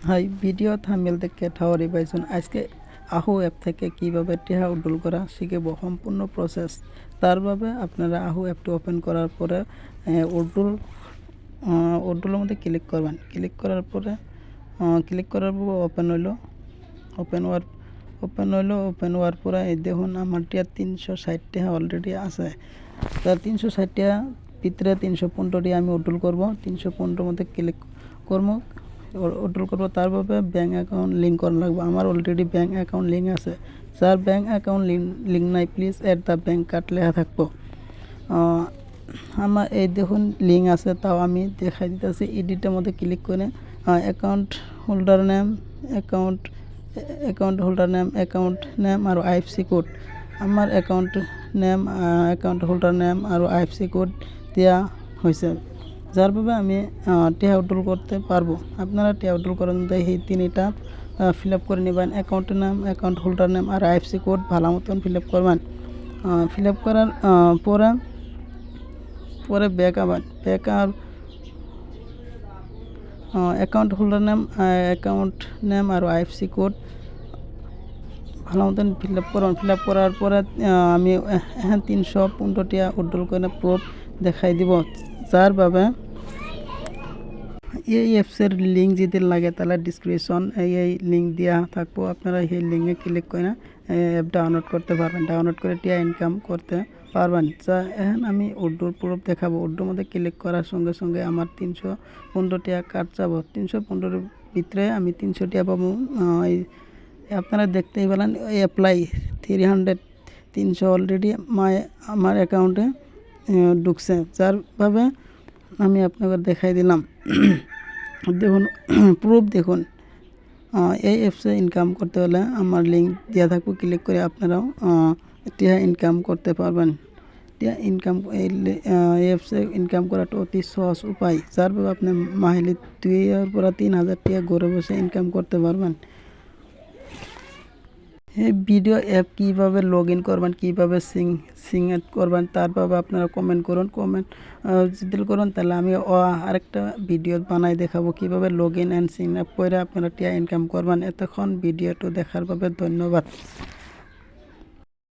High video thumbnail থেকে ঠাওয়ারি পাইছেন। আজকে আহু অ্যাপ থেকে কিভাবে টিহা উড্ডল করা শিখব সম্পূর্ণ প্রসেস। তার বাবে আপনারা আহু অ্যাপটি ওপেন করার পরে উড্ডলের মধ্যে ক্লিক করবেন। ক্লিক করার পরে ওপেন হইলো। ওপেন হওয়ার পরে এই দেখুন আমার টিয়া 360 টাকা অলরেডি আছে। তার 360 টাকা ভিতরে 315 টাকা আমি উড্ডল করব। 315 মধ্যে ক্লিক করবো, উড্ডল করবো। তারপরে ব্যাঙ্ক অ্যাকাউন্ট লিঙ্ক করা লাগবে। আমার অলরেডি ব্যাঙ্ক অ্যাকাউন্ট লিঙ্ক আছে। যার ব্যাঙ্ক অ্যাকাউন্ট লিঙ্ক নাই please add the bank card লেখা থাকবো। আমার এই দেখুন লিঙ্ক আছে, তাও আমি দেখাই দিতেছি। এডিটের মধ্যে ক্লিক করে account holder name account name আর আইএফসি কোড। আমার অ্যাকাউন্ট হোল্ডার নেম আর আইএফসি কোড দেওয়া হয়েছে, যার ভাবে আমি টিহা উড্ডল করতে পারবো। আপনারা টিহা উড্ডল করেন এই তিনটা ফিল আপ করে নেবেন। অ্যাকাউন্টের নাম, অ্যাকাউন্ট হোল্ডার নেম আর আইএফসি কোড ভালো মতন ফিল আপ করবেন। ফিল আপ করার পরে ব্যাক আর অ্যাকাউন্ট হোল্ডার নেম আর আইএফসি কোড ভালো মতন ফিল আপ করুন। ফিল আপ করার পরে আমি 315 টাকা উড্ডল করে প্রুফ দেখাই দিব। যার ভাবে এই অ্যাপসের লিঙ্ক যদি লাগে তাহলে ডিসক্রিপশন এই লিঙ্ক দেওয়া থাকবো। আপনারা এই লিঙ্কে ক্লিক করে অ্যাপ ডাউনলোড করতে পারবেন। ডাউনলোড করে টিয়া ইনকাম করতে পারবেন। যা এখন আমি উড্ডোর প্রুফ দেখাবো। উড্ডোর মধ্যে ক্লিক করার সঙ্গে সঙ্গে আমার 315 টাকা কাট যাব। 315 ভিতরে আমি 300 টাকা পাবো। আপনারা দেখতেই পেলেন অ্যাপ্লাই 300 অলরেডি আমার অ্যাকাউন্টে ঢুকছে। যার ভাবে আমি আপনাকে দেখাই দিলাম। দেখুন প্রুফ দেখুন। এই অ্যাপসে ইনকাম করতে হলে আমার লিঙ্ক দেওয়া থাকবে, ক্লিক করে আপনারাও টিহা ইনকাম করতে পারবেন। টিহা ইনকাম এই অ্যাপসে ইনকাম করাটা অতি সহজ উপায়, যার ভাবে আপনি মাহিলি 2,000-3,000 টাকা ঘরে বসে ইনকাম করতে পারবেন। এই ভিডিও অ্যাপ কীভাবে লগ ইন করবেন, কীভাবে সিং এড করবেন, তারভাবে আপনারা কমেন্ট যদি করুন তাহলে আমি আরেকটা ভিডিও বানাই দেখাবো কীভাবে log in and sing up করে আপনারা টিয়া ইনকাম করবেন। এতক্ষণ ভিডিওটা দেখার ভাবে ধন্যবাদ।